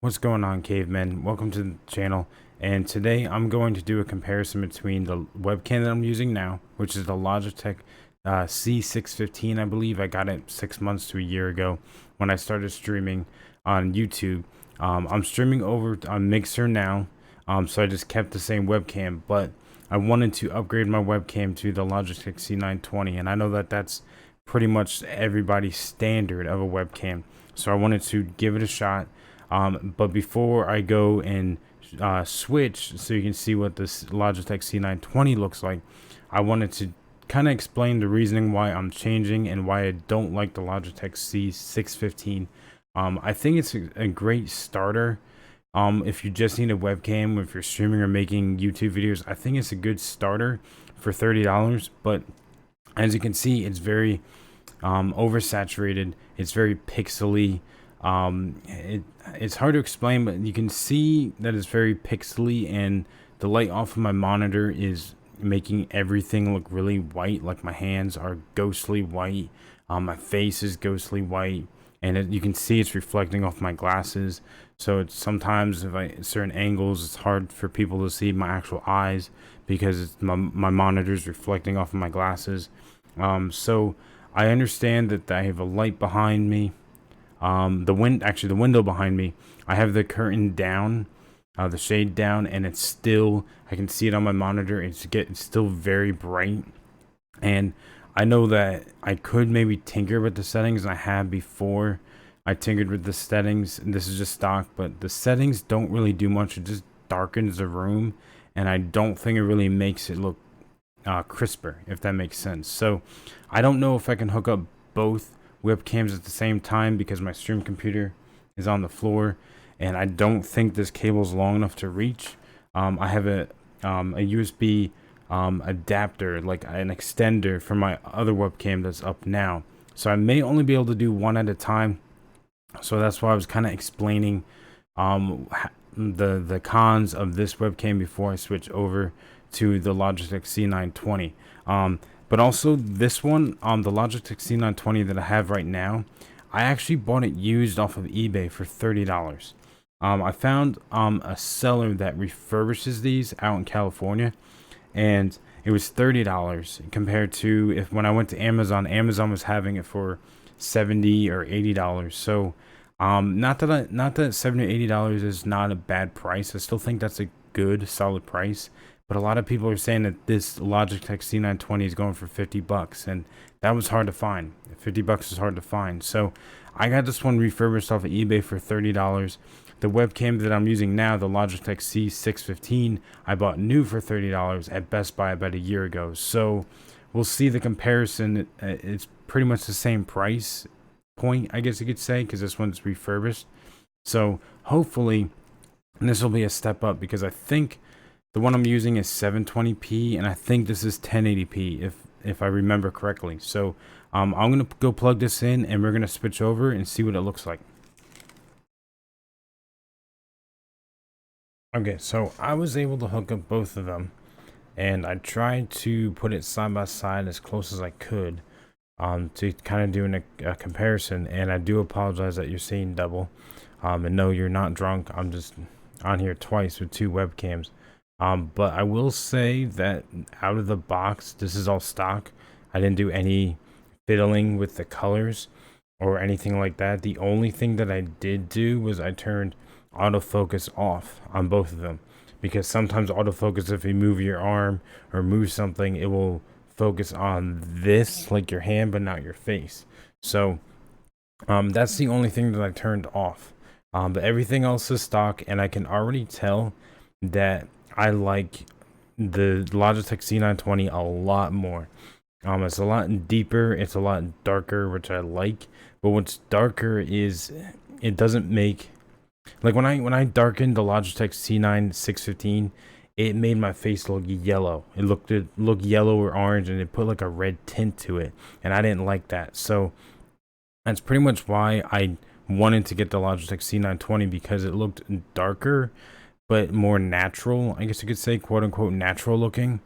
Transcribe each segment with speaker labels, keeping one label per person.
Speaker 1: What's going on, cavemen? Welcome to the channel, and today I'm going to do a comparison between the webcam that I'm using now, which is the Logitech C615. I believe I got it 6 months to a year ago when I started streaming on YouTube. I'm streaming over on Mixer now, so I just kept the same webcam, but I wanted to upgrade my webcam to the Logitech C920, and I know that that's pretty much everybody's standard of a webcam, so I wanted to give it a shot. But before I go and switch, so you can see what this Logitech C920 looks like, I wanted to kind of explain the reasoning why I'm changing and why I don't like the Logitech C615. I think it's a great starter. If you just need a webcam, if you're streaming or making YouTube videos, I think it's a good starter for $30. But as you can see, it's very oversaturated. It's very pixely. It's hard to explain, but you can see that it's very pixely, and the light off of my monitor is making everything look really white. Like my hands are ghostly white, my face is ghostly white, and you can see it's reflecting off my glasses. So it's sometimes at certain angles, it's hard for people to see my actual eyes because my monitor is reflecting off of my glasses. So I understand that I have a light behind me. The window behind me, I have the curtain down, the shade down, and it's still, I can see it on my monitor. It's still very bright, and I know that I could maybe tinker with the settings, and I have before. I tinkered with the settings, and this is just stock, but the settings don't really do much. It just darkens the room, and I don't think it really makes it look crisper, if that makes sense. So I don't know if I can hook up both webcams at the same time because my stream computer is on the floor, and I don't think this cable is long enough to reach. I have a USB adapter, like an extender for my other webcam that's up now, so I may only be able to do one at a time. So that's why I was kind of explaining the cons of this webcam before I switch over to the Logitech C920. But also this one, the Logitech C920 that I have right now, I actually bought it used off of eBay for $30. I found a seller that refurbishes these out in California, and it was $30 compared to when I went to Amazon. Amazon was having it for $70 or $80. So not that $70 or $80 is not a bad price. I still think that's a good solid price. But a lot of people are saying that this Logitech C920 is going for $50, and that was hard to find. $50 is hard to find. So I got this one refurbished off of eBay for $30. The webcam that I'm using now, the Logitech C615, I bought new for $30 at Best Buy about a year ago. So we'll see the comparison. It's pretty much the same price point, I guess you could say, because this one's refurbished. So hopefully this will be a step up, because I think the one I'm using is 720p, and I think this is 1080p if I remember correctly. So I'm gonna go plug this in, and we're gonna switch over and see what it looks like. Okay, so I was able to hook up both of them, and I tried to put it side by side as close as I could to kind of do a comparison. And I do apologize that you're seeing double, and no, you're not drunk. I'm just on here twice with two webcams. But I will say that out of the box, this is all stock. I didn't do any fiddling with the colors or anything like that. The only thing that I did do was I turned autofocus off on both of them, because sometimes autofocus, if you move your arm or move something, it will focus on this, like your hand, but not your face. So that's the only thing that I turned off. But everything else is stock, and I can already tell that I like the Logitech C920 a lot more. It's a lot deeper, it's a lot darker, which I like. But what's darker is it doesn't make, like when I darkened the Logitech C615, it made my face look yellow. It looked yellow or orange, and it put like a red tint to it, and I didn't like that. So that's pretty much why I wanted to get the Logitech C920, because it looked darker but more natural, I guess you could say, quote unquote natural looking.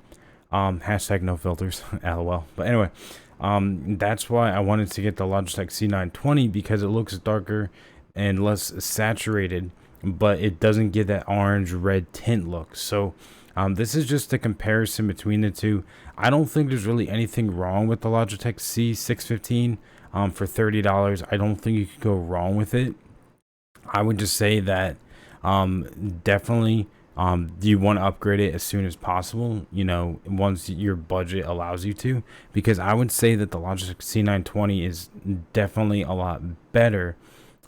Speaker 1: Hashtag no filters. LOL. But anyway, that's why I wanted to get the Logitech C920, because it looks darker and less saturated but it doesn't get that orange red tint look. So this is just a comparison between the two. I don't think there's really anything wrong with the Logitech C615 for $30. I don't think you could go wrong with it. I would just say that definitely you want to upgrade it as soon as possible, you know, once your budget allows you to, because I would say that the Logitech C920 is definitely a lot better.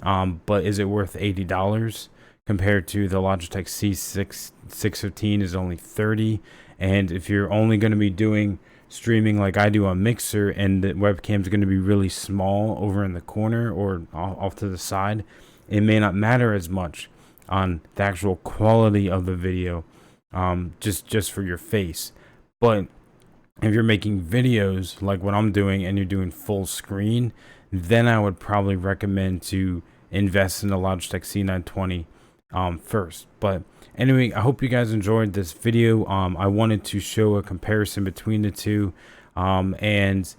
Speaker 1: But is it worth $80 compared to the Logitech C615 is only 30? And if you're only going to be doing streaming like I do on Mixer, and the webcam is going to be really small over in the corner or off to the side, it may not matter as much on the actual quality of the video, just for your face. But if you're making videos like what I'm doing and you're doing full screen, then I would probably recommend to invest in the Logitech C920 first. But anyway, I hope you guys enjoyed this video. I wanted to show a comparison between the two, and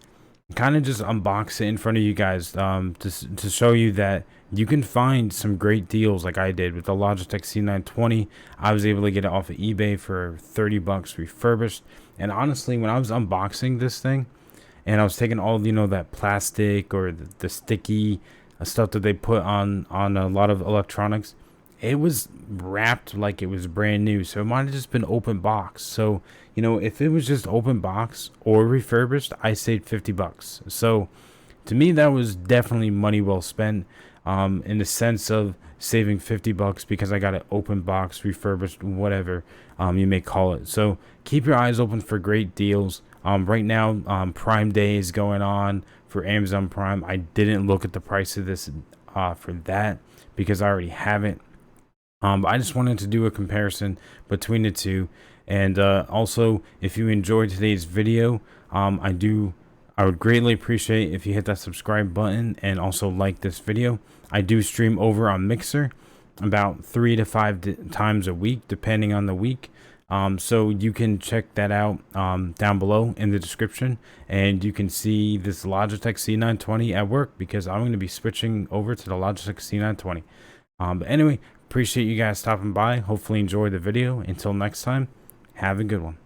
Speaker 1: kind of just unbox it in front of you guys, to show you that you can find some great deals like I did with the Logitech C920. I was able to get it off of eBay for 30 bucks refurbished. And honestly, when I was unboxing this thing and I was taking all, you know, that plastic or the sticky stuff that they put on a lot of electronics, it was wrapped like it was brand new. So it might have just been open box. So, you know, if it was just open box or refurbished, I saved 50 bucks. So to me, that was definitely money well spent, in the sense of saving 50 bucks because I got an open box, refurbished, whatever you may call it. So keep your eyes open for great deals. Right now, Prime Day is going on for Amazon Prime. I didn't look at the price of this for that because I already have it. But I just wanted to do a comparison between the two. And also, if you enjoyed today's video, I would greatly appreciate if you hit that subscribe button and also like this video. I do stream over on Mixer about 3 to 5 times a week, depending on the week. So you can check that out down below in the description, and you can see this Logitech C920 at work because I'm going to be switching over to the Logitech C920. But anyway, appreciate you guys stopping by. Hopefully enjoy the video. Until next time, have a good one.